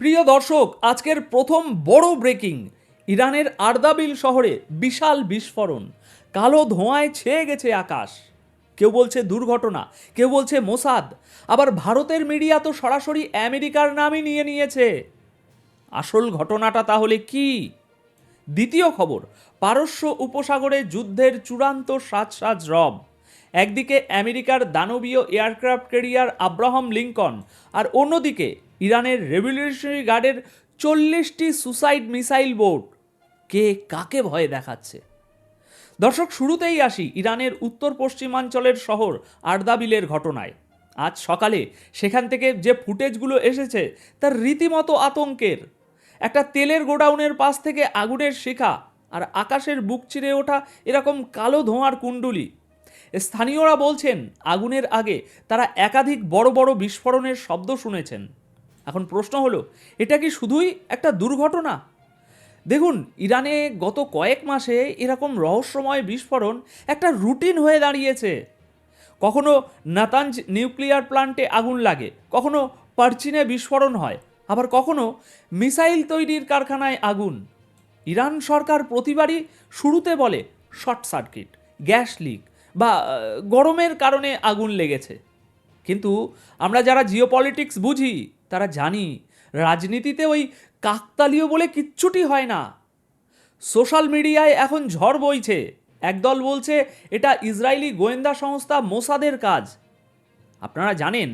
প্রিয় দর্শক, আজকের প্রথম বড় ব্রেকিং। ইরানের আর্দাবিল শহরে বিশাল বিস্ফোরণ, কালো ধোঁয়ায় ছেয়ে গেছে আকাশ। কেউ বলছে দুর্ঘটনা, কেউ বলছে মোসাদ, আবার ভারতের মিডিয়া তো সরাসরি আমেরিকার নামই নিয়ে নিয়েছে। আসল ঘটনাটা তাহলে কি? দ্বিতীয় খবর, পারস্য উপসাগরে যুদ্ধের চূড়ান্ত সাজ রব। একদিকে আমেরিকার দানবীয় এয়ারক্রাফট ক্যারিয়ার আব্রাহাম লিঙ্কন, আর অন্যদিকে ইরানের রেভলিউশনারি গার্ডের 40টি সুসাইড মিসাইল বোট। কে কাকে ভয়ে দেখাচ্ছে? দর্শক, শুরুতেই আসি ইরানের উত্তর পশ্চিমাঞ্চলের শহর আর্দাবিলের ঘটনায়। আজ সকালে সেখান থেকে যে ফুটেজগুলো এসেছে তার রীতিমতো আতঙ্কের। একটা তেলের গোডাউনের পাশ থেকে আগুনের শিখা, আর আকাশের বুক চিরে ওঠা এরকম কালো ধোঁয়ার কুণ্ডুলি। স্থানীয়রা বলছেন আগুনের আগে তারা একাধিক বড় বড় বিস্ফোরণের শব্দ শুনেছেন। এখন প্রশ্ন হলো, এটা কি শুধুই একটা দুর্ঘটনা? দেখুন, ইরানে গত কয়েক মাসে এরকম রহস্যময় বিস্ফোরণ একটা রুটিন হয়ে দাঁড়িয়েছে। কখনো নাতাঞ্জ নিউক্লিয়ার প্লান্টে আগুন লাগে, কখনো পারচিনে বিস্ফোরণ হয়, আবার কখনো মিসাইল তৈরির কারখানায় আগুন। ইরান সরকার প্রতিবারই শুরুতে বলে শর্ট সার্কিট, গ্যাস লিক বা গরমের কারণে আগুন লেগেছে। কিন্তু আমরা যারা জিওপলিটিক্স বুঝি তারা জানি রাজনীতিতে ওই কাকতালীয় বলে কিচ্ছুটি হয় না। সোশ্যাল মিডিয়ায় এখন ঝড় বইছে। একদল বলছে এটা ইসরায়েলি গোয়েন্দা সংস্থা মোসাদের কাজ। আপনারা জানেন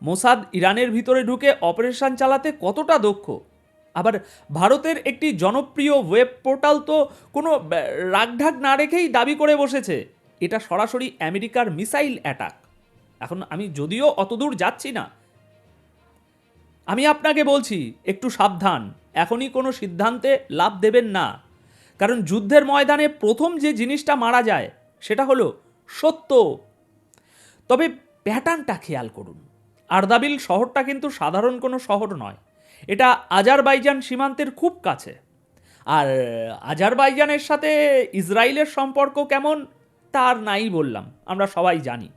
মোসাদ ইরানের ভিতরে ঢুকে অপারেশন চালাতে কতটা দক্ষ। আবার ভারতের একটি জনপ্রিয় ওয়েব পোর্টাল তো কোনো রাগঢাক না রেখেই দাবি করে বসেছে এটা সরাসরি আমেরিকার মিসাইল অ্যাটাক। এখন আমি যদিও অতদূর যাচ্ছি না, আমি আপনাকে বলছি একটু সাবধান, এখনই কোনো সিদ্ধান্তে লাভ দেবেন না। কারণ যুদ্ধের ময়দানে প্রথম যে জিনিসটা মারা যায় সেটা হলো সত্য। তবে প্যাটার্নটা খেয়াল করুন। আর্দাবিল শহরটা কিন্তু সাধারণ কোনো শহর নয়, এটা আজারবাইজান সীমান্তের খুব কাছে। আর আজারবাইজানের সাথে ইসরায়েলের সম্পর্ক কেমন তার নাই বললাম, আমরা সবাই জানি।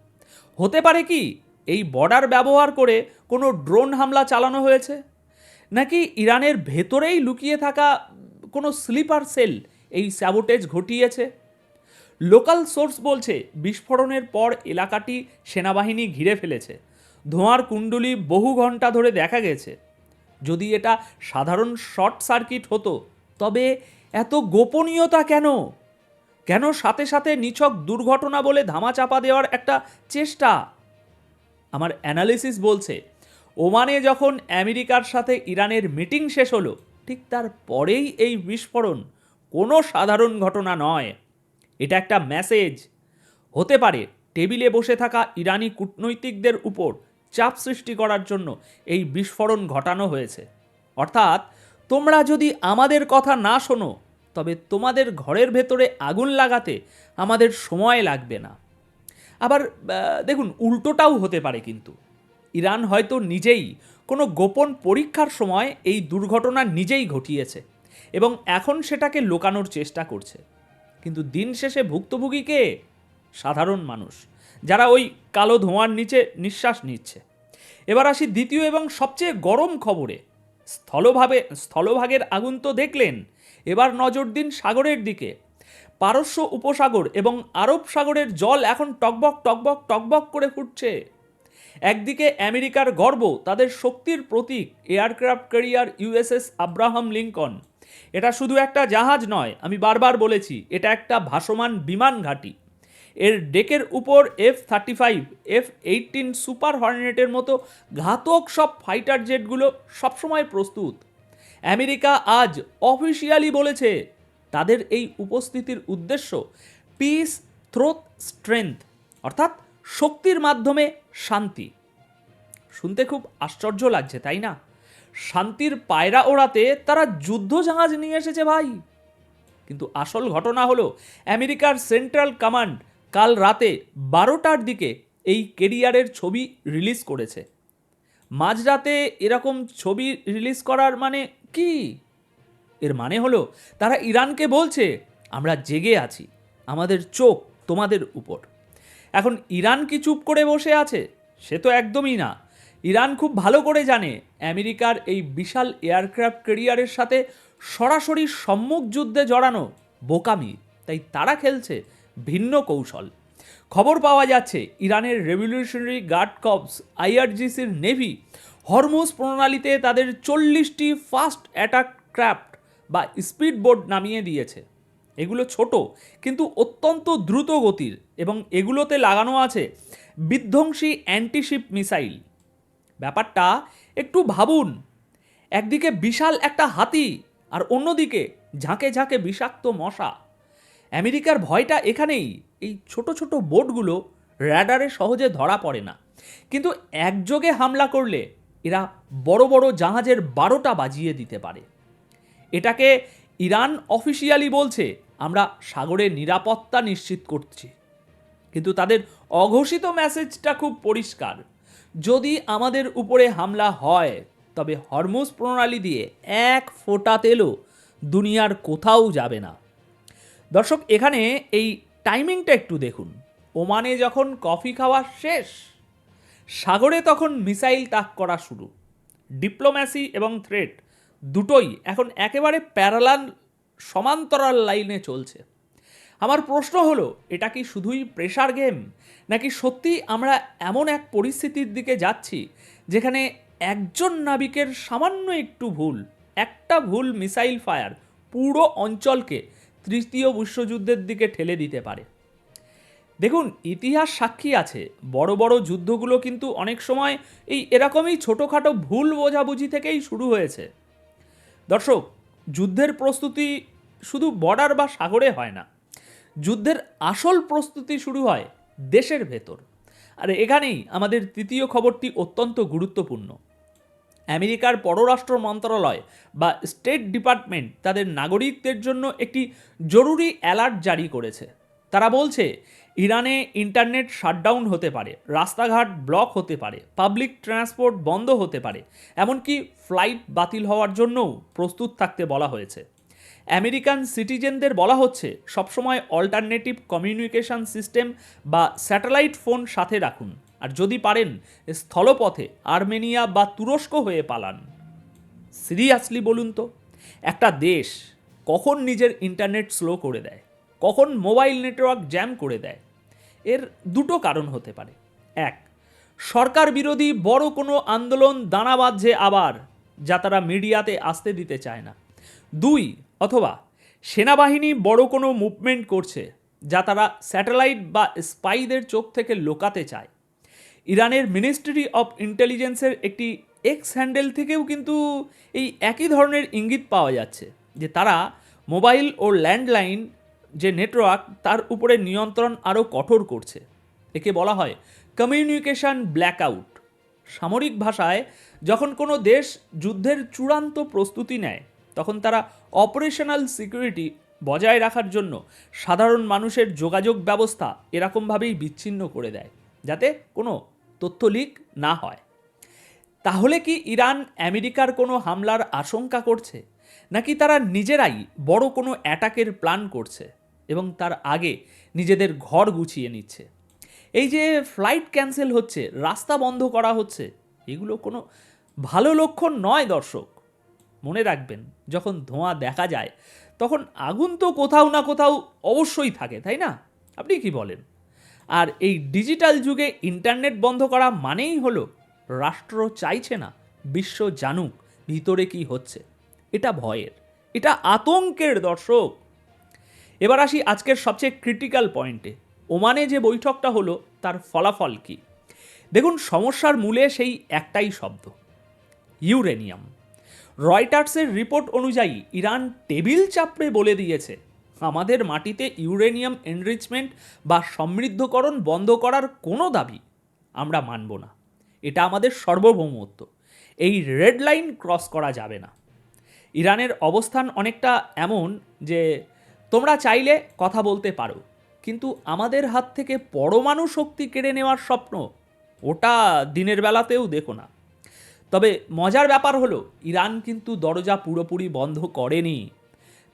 হতে পারে কি এই বর্ডার ব্যবহার করে কোনো ড্রোন হামলা চালানো হয়েছে, নাকি ইরানের ভেতরেই লুকিয়ে থাকা কোনো স্লিপার সেল এই স্যাবোটেজ ঘটিয়েছে। লোকাল সোর্স বলছে বিস্ফোরণের পর এলাকাটি সেনাবাহিনী ঘিরে ফেলেছে। ধোঁয়ার কুণ্ডলি বহু ঘন্টা ধরে দেখা গেছে। যদি এটা সাধারণ শর্ট সার্কিট হতো তবে এত গোপনীয়তা কেন? কেন সাথে সাথে নিছক দুর্ঘটনা বলে ধামাচাপা দেওয়ার একটা চেষ্টা? আমার অ্যানালিসিস বলছে ওমানে যখন আমেরিকার সাথে ইরানের মিটিং শেষ হলো ঠিক তার পরেই এই বিস্ফোরণ। কোনো সাধারণ ঘটনা নয়, এটা একটা মেসেজ। হতে পারে টেবিলে বসে থাকা ইরানি কূটনৈতিকদের উপর চাপ সৃষ্টি করার জন্য এই বিস্ফোরণ ঘটানো হয়েছে। অর্থাৎ তোমরা যদি আমাদের কথা না শোনো তবে তোমাদের ঘরের ভেতরে আগুন লাগাতে আমাদের সময় লাগবে না। আবার দেখুন, উল্টোটাও হতে পারে। কিন্তু ইরান হয়তো নিজেই কোনো গোপন পরীক্ষার সময় এই দুর্ঘটনা নিজেই ঘটিয়েছে এবং এখন সেটাকে লুকানোর চেষ্টা করছে। কিন্তু দিন শেষে ভুক্তভোগী কে? সাধারণ মানুষ, যারা ওই কালো ধোঁয়ার নিচে নিঃশ্বাস নিচ্ছে। এবার আসি দ্বিতীয় এবং সবচেয়ে গরম খবরে। স্থলভাগের আগুন তো দেখলেন, এবার নজর দিন সাগরের দিকে। পারস্য উপসাগর এবং আরব সাগরের জল এখন টকবক টকবক টকবক করে ফুটছে। একদিকে আমেরিকার গর্ব, তাদের শক্তির প্রতীক aircraft carrier USS Abraham Lincoln. এটা শুধু একটা জাহাজ নয়, আমি বারবার বলেছি এটা একটা ভাসমান বিমান ঘাঁটি। এর ডেকের উপর F-35, F-18 সুপার হর্নেটের মতো ঘাতক সব ফাইটার জেটগুলো সবসময় প্রস্তুত। আমেরিকা আজ অফিসিয়ালি বলেছে তাদের এই উপস্থিতির উদ্দেশ্য পিস থ্রোথ স্ট্রেংথ, অর্থাৎ শক্তির মাধ্যমে শান্তি। শুনতে খুব আশ্চর্য লাগছে, তাই না? শান্তির পায়রা ওড়াতে তারা যুদ্ধ জাহাজ নিয়ে এসেছে ভাই। কিন্তু আসল ঘটনা হলো আমেরিকার সেন্ট্রাল কমান্ড কাল রাতে 12টার দিকে এই কেরিয়ারের ছবি রিলিজ করেছে। মাঝরাতে এরকম ছবি রিলিজ করার মানে কি? এর মানে হলো তারা ইরানকে বলছে আমরা জেগে আছি, আমাদের চোখ তোমাদের উপর। এখন ইরান কি চুপ করে বসে আছে? সে তো একদমই না। ইরান খুব ভালো করে জানে আমেরিকার এই বিশাল এয়ারক্রাফট ক্যারিয়ারের সাথে সরাসরি সম্মুখ যুদ্ধে জড়ানো বোকামি, তাই তারা খেলছে ভিন্ন কৌশল। খবর পাওয়া যাচ্ছে ইরানের রেভলিউশনারি গার্ড কর্পস আইআরজিসির নেভি হরমুজ প্রণালীতে তাদের 40টি ফাস্ট অ্যাটাক ক্রাফট বা স্পিড বোট নামিয়ে দিয়েছে। এগুলো ছোট কিন্তু অত্যন্ত দ্রুত গতির এবং এগুলোতে লাগানো আছে বিধ্বংসী অ্যান্টিশিপ মিসাইল। ব্যাপারটা একটু ভাবুন, একদিকে বিশাল একটা হাতি আর অন্যদিকে ঝাঁকে ঝাঁকে বিষাক্ত মশা। আমেরিকার ভয়টা এখানেই, এই ছোট ছোট বোটগুলো র্যাডারে সহজে ধরা পড়ে না, কিন্তু একযোগে হামলা করলে এরা বড় বড় জাহাজের 12টা বাজিয়ে দিতে পারে। এটাকে ইরান অফিসিয়ালি বলছে আমরা সাগরের নিরাপত্তা নিশ্চিত করছি, কিন্তু তাদের অঘোষিত মেসেজটা খুব পরিষ্কার, যদি আমাদের উপরে হামলা হয় তবে হরমুজ প্রণালী দিয়ে এক ফোঁটা তেলও দুনিয়ার কোথাও যাবে না। দর্শক, এখানে এই টাইমিংটা একটু দেখুন। ওমানে যখন কফি খাওয়া শেষ, সাগরে তখন মিসাইল তাক করা শুরু। ডিপ্লোম্যাসি এবং থ্রেট দুটোই এখন একেবারে প্যারালাল সমান্তরাল লাইনে চলছে। আমার প্রশ্ন হলো, এটা কি শুধুই প্রেশার গেম, নাকি সত্যি আমরা এমন এক পরিস্থিতির দিকে যাচ্ছি যেখানে একজন নাবিকের সামান্য একটু ভুল, একটা ভুল মিসাইল ফায়ার পুরো অঞ্চলকে তৃতীয় বিশ্বযুদ্ধের দিকে ঠেলে দিতে পারে? দেখুন, ইতিহাস সাক্ষী আছে বড় বড় যুদ্ধগুলো কিন্তু অনেক সময় এরকমই ছোটোখাটো ভুল বোঝাবুঝি থেকেই শুরু হয়েছে। দর্শক, যুদ্ধের প্রস্তুতি শুধু বর্ডার বা সাগরে হয় না, যুদ্ধের আসল প্রস্তুতি শুরু হয় দেশের ভেতর। আর এখানেই আমাদের তৃতীয় খবরটি অত্যন্ত গুরুত্বপূর্ণ। আমেরিকার পররাষ্ট্র মন্ত্রণালয় বা স্টেট ডিপার্টমেন্ট তাদের নাগরিকদের জন্য একটি জরুরি অ্যালার্ট জারি করেছে। তারা বলছে ইরানে ইন্টারনেট শাটডাউন হতে পারে, রাস্তাঘাট ব্লক হতে পারে, পাবলিক ট্রান্সপোর্ট বন্ধ হতে পারে, এমনকি ফ্লাইট বাতিল হওয়ার জন্যও প্রস্তুত থাকতে বলা হয়েছে। আমেরিকান সিটিজেনদের বলা হচ্ছে সবসময় অল্টারনেটিভ কমিউনিকেশন সিস্টেম বা স্যাটেলাইট ফোন সাথে রাখুন, আর যদি পারেন স্থলপথে আর্মেনিয়া বা তুরস্ক হয়ে পালান। সিরিয়াসলি বলুন তো, একটা দেশ কখন নিজের ইন্টারনেট স্লো করে দেয়, কখন মোবাইল নেটওয়ার্ক জ্যাম করে দেয়? এর দুটো কারণ হতে পারে। এক, সরকার বিরোধী বড় কোনো আন্দোলন দানা বাঁধছে আবার, যা তারা মিডিয়াতে আসতে দিতে চায় না। দুই, অথবা সেনাবাহিনী বড় কোনো মুভমেন্ট করছে যা তারা স্যাটেলাইট বা স্পাইদের চোখ থেকে লুকাতে চায়। ইরানের মিনিস্ট্রি অফ ইন্টেলিজেন্সের একটি এক্স হ্যান্ডেল থেকেও কিন্তু এই একই ধরনের ইঙ্গিত পাওয়া যাচ্ছে যে তারা মোবাইল ও ল্যান্ডলাইন যে নেটওয়ার্ক তার উপরে নিয়ন্ত্রণ আরও কঠোর করছে। একে বলা হয় কমিউনিকেশন ব্ল্যাকআউট। সামরিক ভাষায় যখন কোনো দেশ যুদ্ধের চূড়ান্ত প্রস্তুতি নেয় তখন তারা অপারেশনাল সিকিউরিটি বজায় রাখার জন্য সাধারণ মানুষের যোগাযোগ ব্যবস্থা এরকমভাবেই বিচ্ছিন্ন করে দেয় যাতে কোনো তথ্য লিক না হয়। তাহলে কি ইরান আমেরিকার কোনো হামলার আশঙ্কা করছে, নাকি তারা নিজেরাই বড় কোনো অ্যাটাকের প্ল্যান করছে এবং তার আগে নিজেদের ঘর গুছিয়ে নিচ্ছে? এই যে ফ্লাইট ক্যান্সেল হচ্ছে, রাস্তা বন্ধ করা হচ্ছে, এগুলো কোনো ভালো লক্ষণ নয় দর্শক। মনে রাখবেন, যখন ধোঁয়া দেখা যায় তখন আগুন তো কোথাও না কোথাও অবশ্যই থাকে, তাই না? আপনি কি বলেন? আর এই ডিজিটাল যুগে ইন্টারনেট বন্ধ করা মানেই হলো রাষ্ট্র চাইছে না বিশ্ব জানুক ভিতরে কি হচ্ছে। এটা ভয়ের, এটা আতঙ্কের দর্শক। এবার আসি আজকের সবচেয়ে ক্রিটিক্যাল পয়েন্টে। ওমানে যে বৈঠকটা হলো তার ফলাফল কি? দেখুন, সমস্যার মূলে সেই একটাই শব্দ, ইউরেনিয়াম। রয়টার্সের রিপোর্ট অনুযায়ী ইরান টেবিল চাপড়ে বলে দিয়েছে আমাদের মাটিতে ইউরেনিয়াম এনরিচমেন্ট বা সমৃদ্ধকরণ বন্ধ করার কোনো দাবি আমরা মানব না। এটা আমাদের সার্বভৌমত্ব, এই রেড লাইন ক্রস করা যাবে না। ইরানের অবস্থান অনেকটা এমন যে তোমরা চাইলে কথা বলতে পারো, কিন্তু আমাদের হাত থেকে পরমাণু শক্তি কেড়ে নেওয়ার স্বপ্ন ওটা দিনের বেলাতেও দেখো না। তবে মজার ব্যাপার হলো ইরান কিন্তু দরজা পুরোপুরি বন্ধ করেনি।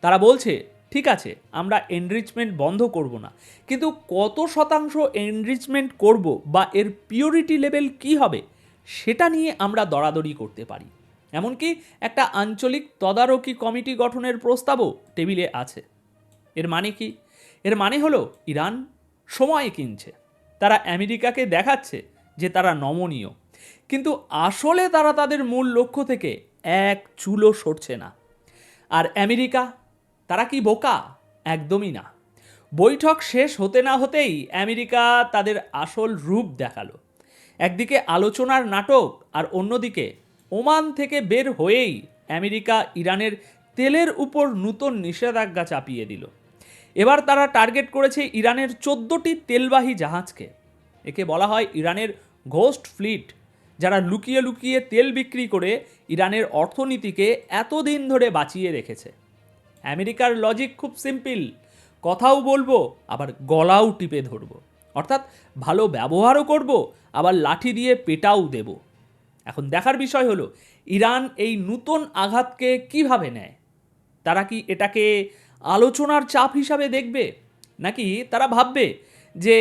তারা বলছে ঠিক আছে, আমরা এনরিচমেন্ট বন্ধ করব না, কিন্তু কত শতাংশ এনরিচমেন্ট করব বা এর পিওরিটি লেভেল কি হবে সেটা নিয়ে আমরা দরাদরি করতে পারি। এমনকি একটা আঞ্চলিক তদারকি কমিটি গঠনের প্রস্তাবও টেবিলে আছে। এর মানে কি? এর মানে হলো ইরান সময় কিনছে। তারা আমেরিকাকে দেখাচ্ছে যে তারা নমনীয়, কিন্তু আসলে তারা তাদের মূল লক্ষ্য থেকে এক চুলও সরছে না। আর আমেরিকা, তারা কি বোকা? একদমই না। বৈঠক শেষ হতে না হতেই আমেরিকা তাদের আসল রূপ দেখালো। একদিকে আলোচনার নাটক, আর অন্যদিকে ওমান থেকে বের হয়েই আমেরিকা ইরানের তেলের উপর নতুন নিষেধাজ্ঞা চাপিয়ে দিল। এবার তারা টার্গেট করেছে ইরানের 14টি তেলবাহী জাহাজকে। একে বলা হয় ইরানের ঘোস্ট ফ্লিট, যারা লুকিয়ে লুকিয়ে তেল বিক্রি করে ইরানের অর্থনীতিকে এতদিন ধরে বাঁচিয়ে রেখেছে। আমেরিকার লজিক খুব সিম্পল, কথাও বলবো আবার গলাও টিপে ধরবো, অর্থাৎ ভালো ব্যবহারও করব আবার লাঠি দিয়ে পেটাও দেব। এখন দেখার বিষয় হলো ইরান এই নতুন আঘাতকে কিভাবে নেয়। তারা কি এটাকে আলোচনার চাপ হিসাবে দেখবে, নাকি তারা ভাববে যে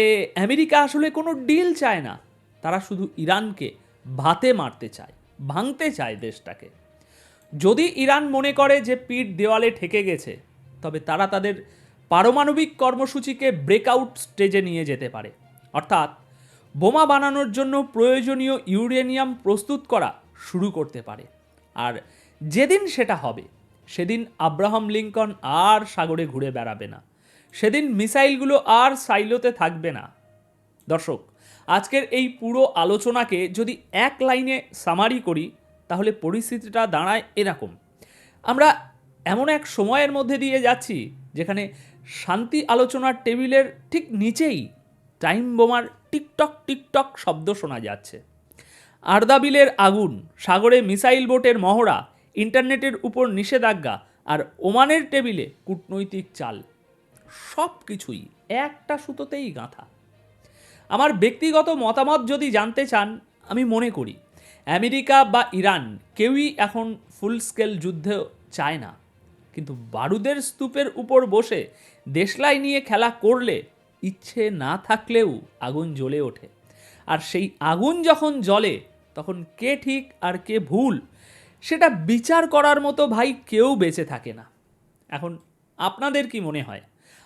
আমেরিকা আসলে কোনো ডিল চায় না, তারা শুধু ইরানকে ভাতে মারতে চায়, ভাঙতে চায় দেশটাকে। যদি ইরান মনে করে যে পিঠ দেওয়ালে ঠেকে গেছে, তবে তারা তাদের পারমাণবিক কর্মসূচিকে ব্রেকআউট স্টেজে নিয়ে যেতে পারে, অর্থাৎ বোমা বানানোর জন্য প্রয়োজনীয় ইউরেনিয়াম প্রস্তুত করা শুরু করতে পারে। আর যেদিন সেটা হবে, সেদিন আব্রাহাম লিঙ্কন আর সাগরে ঘুরে বেড়াবে না, সেদিন মিসাইলগুলো আর সাইলোতে থাকবে না। দর্শক, আজকের এই পুরো আলোচনাকে যদি এক লাইনে সামারি করি, তাহলে পরিস্থিতিটা দাঁড়ায় এরকম। আমরা এমন এক সময়ের মধ্যে দিয়ে যাচ্ছি যেখানে শান্তি আলোচনার টেবিলের ঠিক নিচেই টাইম বোমার টিকটক টিকটক শব্দ শোনা যাচ্ছে। আর্দাবিলের আগুন, সাগরে মিসাইল বোটের মহড়া, ইন্টারনেটের উপর নিষেধাজ্ঞা, আর ওমানের টেবিলে কূটনৈতিক চাল, সব কিছুই একটা সুতোতেই গাঁথা। আমার ব্যক্তিগত মতামত যদি জানতে চান, আমি মনে করি আমেরিকা বা ইরান কেউই এখন ফুল স্কেল যুদ্ধ চায় না, কিন্তু বারুদের স্তূপের উপর বসে দেশলাই নিয়ে খেলা করলে ইচ্ছে না থাকলেও আগুন জ্বলে ওঠে। আর সেই আগুন যখন জ্বলে, তখন কে ঠিক আর কে ভুল সেটা বিচার করার মতো ভাই কেউ বেঁচে থাকে না। এখন আপনাদের কি মনে হয়,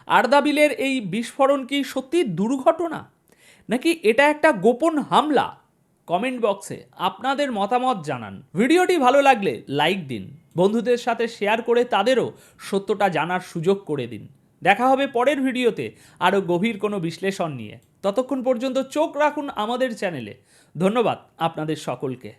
আর্দাবিলের এই বিস্ফোরণ কি সত্যি দুর্ঘটনা, নাকি এটা একটা গোপন হামলা? কমেন্ট বক্সে আপনাদের মতামত জানান। ভিডিওটি ভালো লাগলে লাইক দিন, বন্ধুদের সাথে শেয়ার করে তাদেরও সত্যটা জানার সুযোগ করে দিন। দেখা হবে পরের ভিডিওতে আরও গভীর কোনো বিশ্লেষণ নিয়ে। ততক্ষণ পর্যন্ত চোখ রাখুন আমাদের চ্যানেলে। ধন্যবাদ আপনাদের সকলকে।